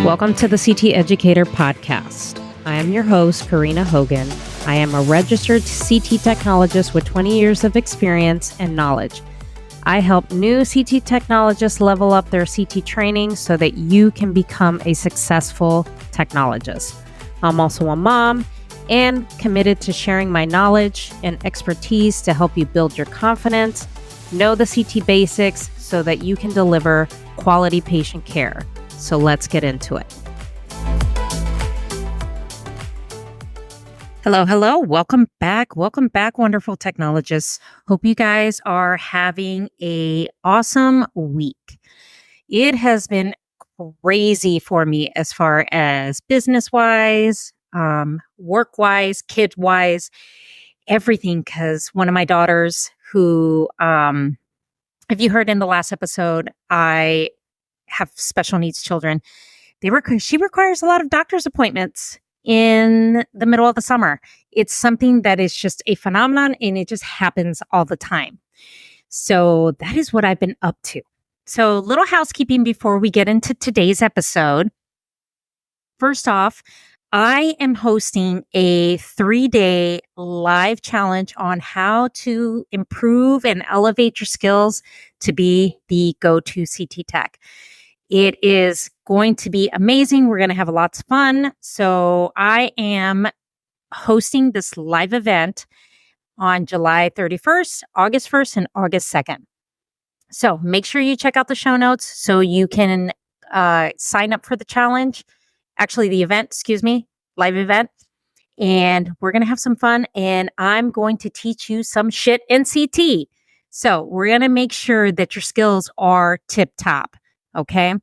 Welcome to the CT Educator Podcast. I am your host, Karina Hogan. I am a registered CT technologist with 20 years of experience and knowledge. I help new CT technologists level up their CT training so that you can become a successful technologist. I'm also a mom and committed to sharing my knowledge and expertise to help you build your confidence, know the CT basics so that you can deliver quality patient care. So let's get into it. Hello. Welcome back, wonderful technologists. Hope you guys are having an awesome week. It has been crazy for me as far as business-wise, work-wise, kid-wise, everything, because one of my daughters who, if you heard in the last episode, I have special needs children. She requires a lot of doctor's appointments in the middle of the summer. It's something that is just a phenomenon and it just happens all the time. So that is what I've been up to. So little housekeeping before we get into today's episode. First off, I am hosting a 3-day live challenge on how to improve and elevate your skills to be the go-to CT tech. It is going to be amazing. We're going to have lots of fun. So I am hosting this live event on July 31st, August 1st, and August 2nd. So make sure you check out the show notes so you can sign up for the challenge. Actually, the event, live event. And we're going to have some fun. And I'm going to teach you some shit in CT. So we're going to make sure that your skills are tip top. Okay.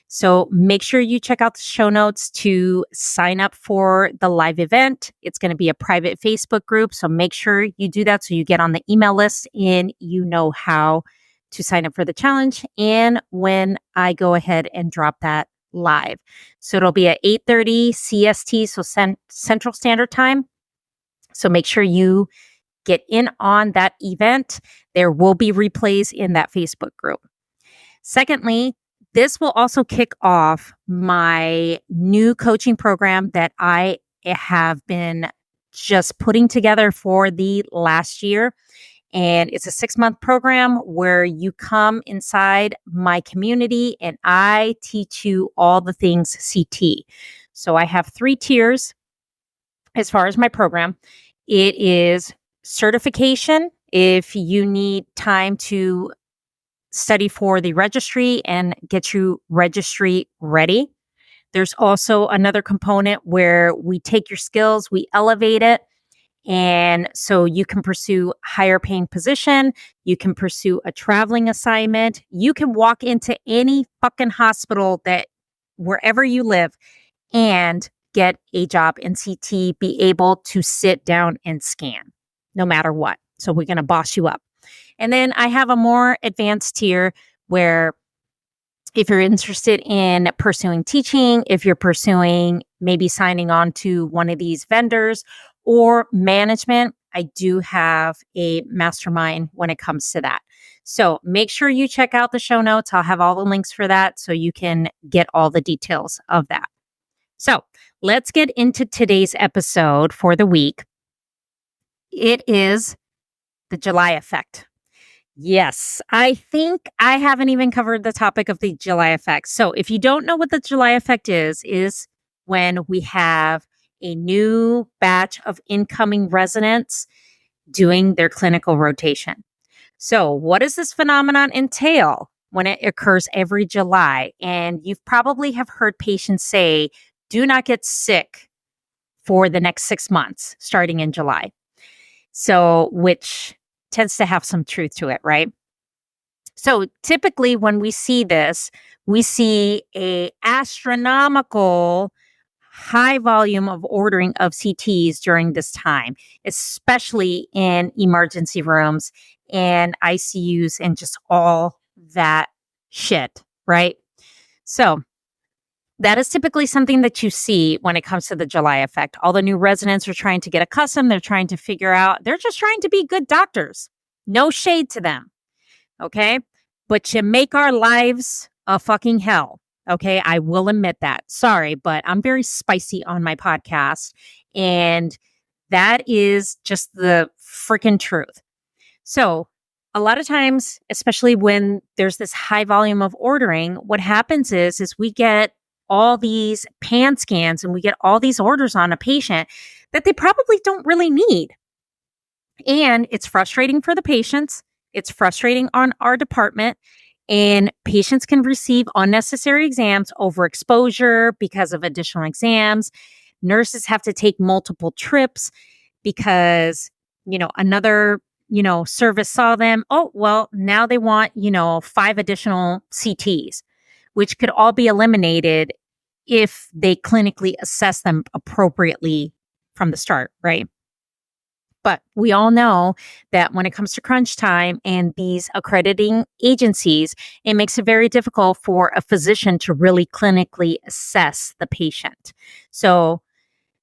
So make sure you check out the show notes to sign up for the live event. It's going to be a private Facebook group. So make sure you do that so you get on the email list and you know how to sign up for the challenge and when I go ahead and drop that live. So it'll be at 8:30 CST, so Central Standard Time. So make sure you get in on that event. There will be replays in that Facebook group. Secondly, this will also kick off my new coaching program that I have been just putting together for the last year. And it's a 6-month program where you come inside my community and I teach you all the things CT. So I have 3 tiers as far as my program. It is certification if you need time to study for the registry and get you registry ready. There's also another component where we take your skills, we elevate it, and so you can pursue higher paying position, you can pursue a traveling assignment, you can walk into any fucking hospital that wherever you live and get a job in CT, be able to sit down and scan no matter what. So we're going to boss you up. And then I have a more advanced tier where if you're interested in pursuing teaching, if you're pursuing maybe signing on to one of these vendors or management, I do have a mastermind when it comes to that. So make sure you check out the show notes. I'll have all the links for that so you can get all the details of that. So let's get into today's episode for the week. It is the July effect. Yes, I think I haven't even covered the topic of the July effect. So if you don't know what the July effect is when we have a new batch of incoming residents doing their clinical rotation. So what does this phenomenon entail when it occurs every July? And you've probably have heard patients say, do not get sick for the next 6 months starting in July. So which tends to have some truth to it, right? So typically when we see this, we see a astronomical high volume of ordering of CTs during this time, especially in emergency rooms and ICUs and just all that shit, right? So that is typically something that you see when it comes to the July effect. All the new residents are trying to get accustomed. They're trying to figure out, they're just trying to be good doctors. No shade to them. Okay. But you make our lives a fucking hell. Okay. I will admit that. Sorry, but I'm very spicy on my podcast. And that is just the freaking truth. So, a lot of times, especially when there's this high volume of ordering, what happens is we get all these pan scans and we get all these orders on a patient that they probably don't really need. And it's frustrating for the patients. It's frustrating on our department. And patients can receive unnecessary exams, overexposure because of additional exams. Nurses have to take multiple trips because, another, service saw them. Oh, well, now they want, 5 additional CTs, which could all be eliminated if they clinically assess them appropriately from the start, right? But we all know that when it comes to crunch time and these accrediting agencies, it makes it very difficult for a physician to really clinically assess the patient. So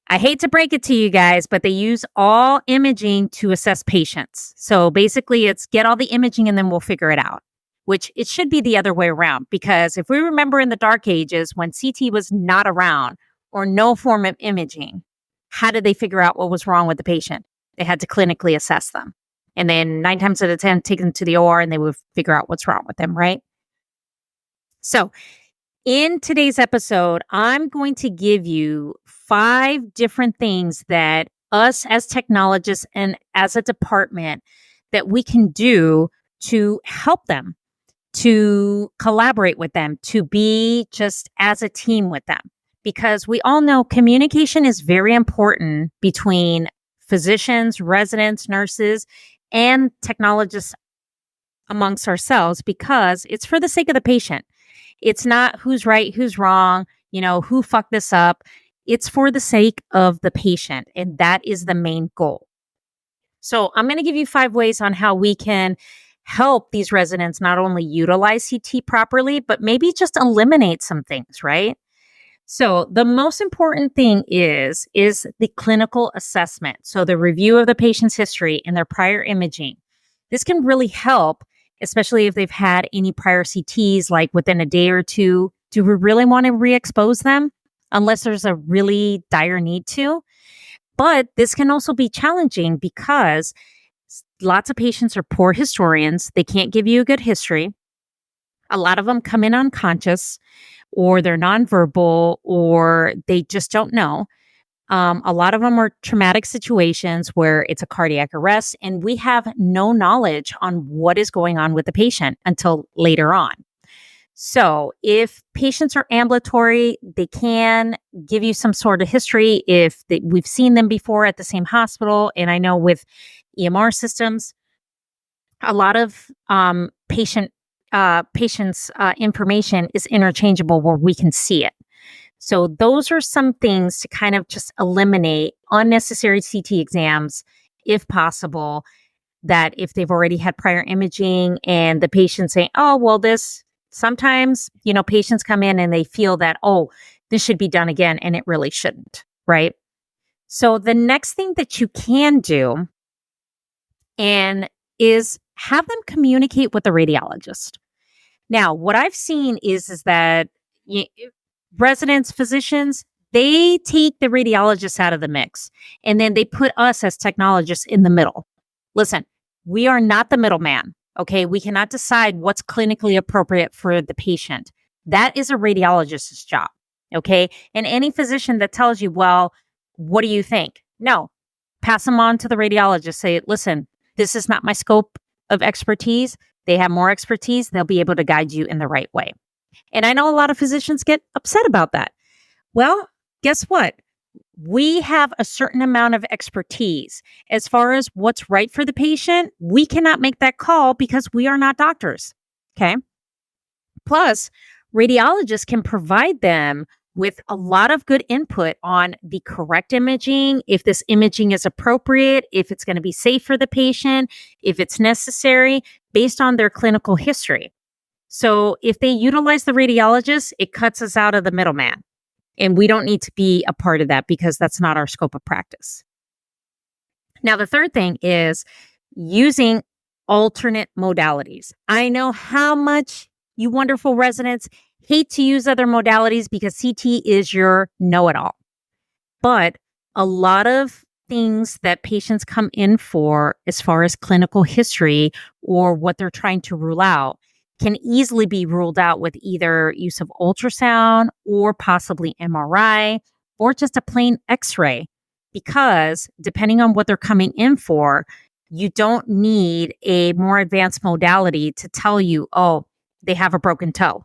I hate to break it to you guys, but they use all imaging to assess patients. So basically, it's get all the imaging and then we'll figure it out, which it should be the other way around. Because if we remember in the dark ages when CT was not around or no form of imaging, how did they figure out what was wrong with the patient? They had to clinically assess them. And then 9 times out of 10, take them to the OR and they would figure out what's wrong with them, right? So in today's episode, I'm going to give you 5 different things that us as technologists and as a department that we can do to help them, to collaborate with them, to be just as a team with them. Because we all know communication is very important between physicians, residents, nurses, and technologists amongst ourselves because it's for the sake of the patient. It's not who's right, who's wrong, who fucked this up. It's for the sake of the patient. And that is the main goal. So I'm going to give you 5 ways on how we can help these residents not only utilize CT properly, but maybe just eliminate some things, right? So the most important thing is the clinical assessment. So the review of the patient's history and their prior imaging. This can really help, especially if they've had any prior CTs like within a day or two. Do we really want to re-expose them unless there's a really dire need to? But this can also be challenging because lots of patients are poor historians. They can't give you a good history. A lot of them come in unconscious, or they're nonverbal, or they just don't know. A lot of them are traumatic situations where it's a cardiac arrest, and we have no knowledge on what is going on with the patient until later on. So if patients are ambulatory, they can give you some sort of history if we've seen them before at the same hospital. And I know with EMR systems, a lot of patients' information is interchangeable where we can see it. So those are some things to kind of just eliminate unnecessary CT exams if possible, that if they've already had prior imaging and the patient saying, oh, well, sometimes, patients come in and they feel that, oh, this should be done again, and it really shouldn't, right? So the next thing that you can do is have them communicate with the radiologist. Now, what I've seen is that residents, physicians, they take the radiologists out of the mix, and then they put us as technologists in the middle. Listen, we are not the middleman, okay? We cannot decide what's clinically appropriate for the patient. That is a radiologist's job, okay? And any physician that tells you, well, what do you think? No, pass them on to the radiologist. Say, listen, this is not my scope of expertise. They have more expertise. They'll be able to guide you in the right way. And I know a lot of physicians get upset about that. Well, guess what? We have a certain amount of expertise. As far as what's right for the patient, we cannot make that call because we are not doctors. Okay. Plus, radiologists can provide them with a lot of good input on the correct imaging, if this imaging is appropriate, if it's going to be safe for the patient, if it's necessary, based on their clinical history. So if they utilize the radiologist, it cuts us out of the middleman. And we don't need to be a part of that because that's not our scope of practice. Now, the third thing is using alternate modalities. I know how much you wonderful residents hate to use other modalities because CT is your know-it-all. But a lot of things that patients come in for as far as clinical history or what they're trying to rule out can easily be ruled out with either use of ultrasound or possibly MRI or just a plain X-ray, because depending on what they're coming in for, you don't need a more advanced modality to tell you, oh, they have a broken toe.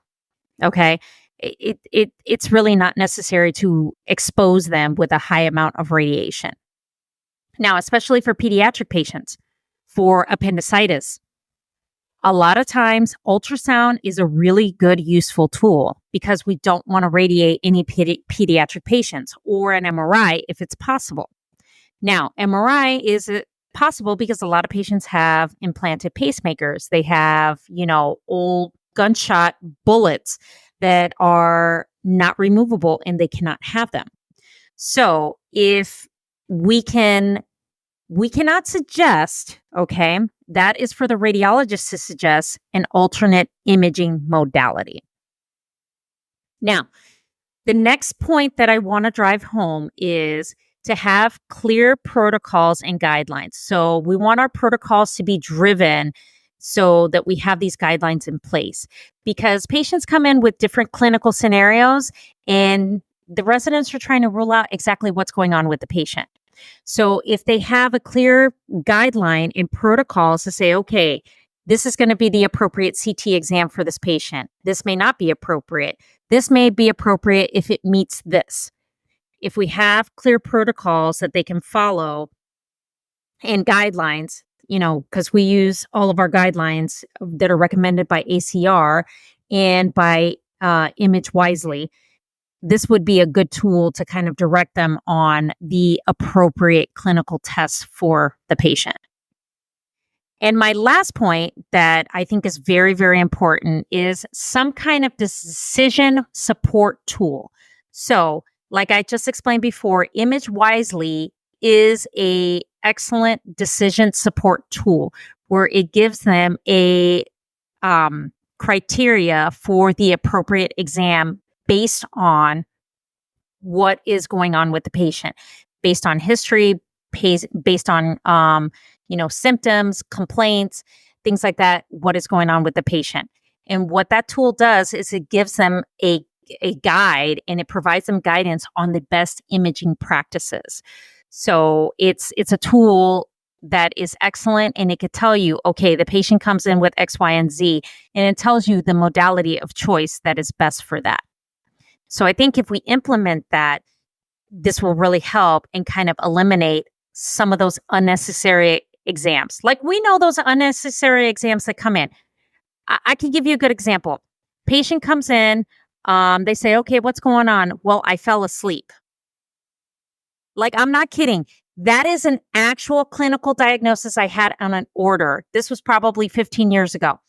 Okay. It's really not necessary to expose them with a high amount of radiation. Now, especially for pediatric patients, for appendicitis, a lot of times ultrasound is a really good, useful tool because we don't want to radiate any pediatric patients, or an MRI if it's possible. Now, MRI is possible because a lot of patients have implanted pacemakers. They have, old gunshot bullets that are not removable and they cannot have them. So if we cannot suggest, okay, that is for the radiologist to suggest an alternate imaging modality. Now, the next point that I want to drive home is to have clear protocols and guidelines. So we want our protocols to be driven so that we have these guidelines in place, because patients come in with different clinical scenarios and the residents are trying to rule out exactly what's going on with the patient. So if they have a clear guideline and protocols to say, okay, this is going to be the appropriate CT exam for this patient. This may not be appropriate. This may be appropriate if it meets this. If we have clear protocols that they can follow and guidelines, because we use all of our guidelines that are recommended by ACR and by Image Wisely, this would be a good tool to kind of direct them on the appropriate clinical tests for the patient. And my last point that I think is very, very important is some kind of decision support tool. So, like I just explained before, Image Wisely is a excellent decision support tool where it gives them a criteria for the appropriate exam based on what is going on with the patient, based on history, based on symptoms, complaints, things like that, what is going on with the patient. And what that tool does is it gives them a guide, and it provides them guidance on the best imaging practices. So it's a tool that is excellent, and it could tell you, okay, the patient comes in with X, Y, and Z, and it tells you the modality of choice that is best for that. So I think if we implement that, this will really help and kind of eliminate some of those unnecessary exams. Like, we know those unnecessary exams that come in. I can give you a good example. Patient comes in, they say, okay, what's going on? Well, I fell asleep. Like, I'm not kidding. That is an actual clinical diagnosis I had on an order. This was probably 15 years ago.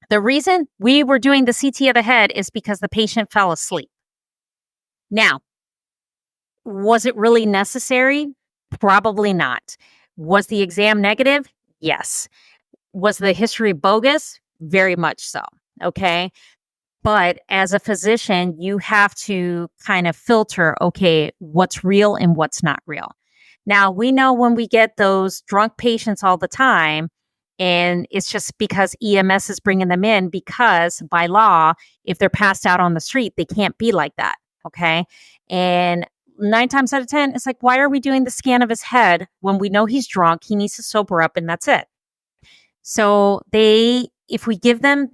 The reason we were doing the CT of the head is because the patient fell asleep. Now, was it really necessary? Probably not. Was the exam negative? Yes. Was the history bogus? Very much so. Okay. But as a physician, you have to kind of filter, okay, what's real and what's not real. Now, we know when we get those drunk patients all the time, and it's just because EMS is bringing them in, because by law, if they're passed out on the street, they can't be like that. Okay. And 9 times out of 10, it's like, why are we doing the scan of his head when we know he's drunk? He needs to sober up, and that's it. So if we give them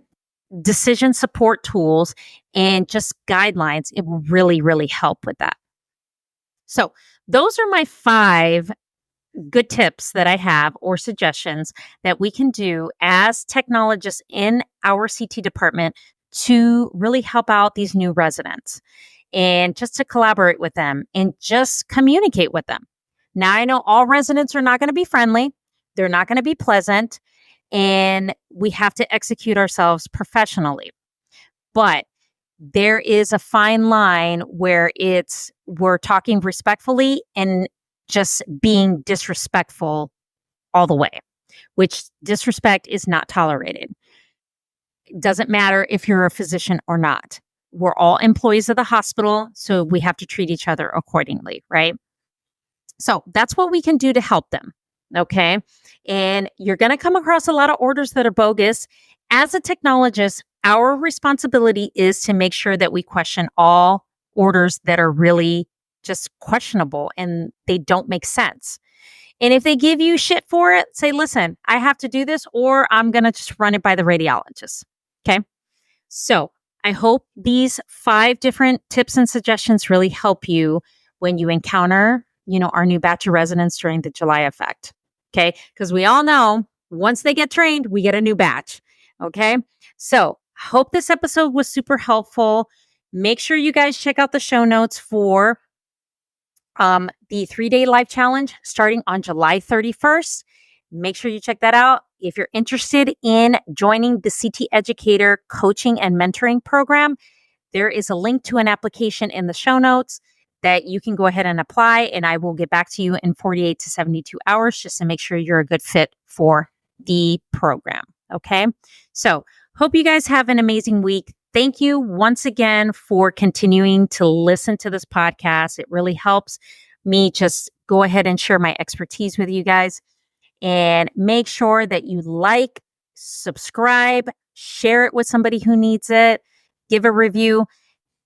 decision support tools and just guidelines, it will really, really help with that. So those are my 5 good tips that I have, or suggestions that we can do as technologists in our CT department to really help out these new residents, and just to collaborate with them and just communicate with them. Now, I know all residents are not going to be friendly. They're not going to be pleasant, and we have to execute ourselves professionally. But there is a fine line where we're talking respectfully and just being disrespectful all the way, which disrespect is not tolerated. It doesn't matter if you're a physician or not. we're all employees of the hospital, so we have to treat each other accordingly, right? So that's what we can do to help them. Okay. And you're going to come across a lot of orders that are bogus. As a technologist, our responsibility is to make sure that we question all orders that are really just questionable and they don't make sense. And if they give you shit for it, say, listen, I have to do this, or I'm going to just run it by the radiologist. Okay. So I hope these 5 different tips and suggestions really help you when you encounter, our new batch of residents during the July effect. Okay. Because we all know once they get trained, we get a new batch. Okay. So hope this episode was super helpful. Make sure you guys check out the show notes for the 3-day live challenge starting on July 31st. Make sure you check that out. If you're interested in joining the CT Educator coaching and mentoring program, there is a link to an application in the show notes that you can go ahead and apply, and I will get back to you in 48 to 72 hours just to make sure you're a good fit for the program. Okay. So hope you guys have an amazing week. Thank you once again for continuing to listen to this podcast. It really helps me just go ahead and share my expertise with you guys. And make sure that you like, subscribe, share it with somebody who needs it, give a review.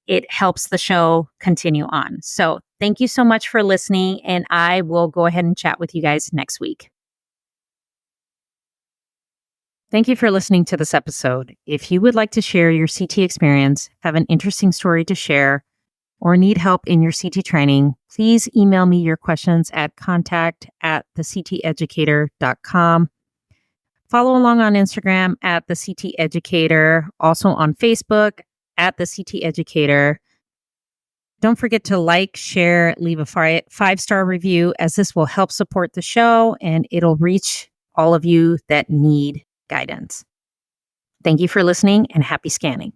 It helps the show continue on. So thank you so much for listening, and I will go ahead and chat with you guys next week. Thank you for listening to this episode. If you would like to share your CT experience, have an interesting story to share, or need help in your CT training, please email me your questions at contact@thecteducator.com. Follow along on Instagram at the CT Educator, also on Facebook at the CT Educator. Don't forget to like, share, leave a 5-star review, as this will help support the show and it'll reach all of you that need guidance. Thank you for listening and happy scanning.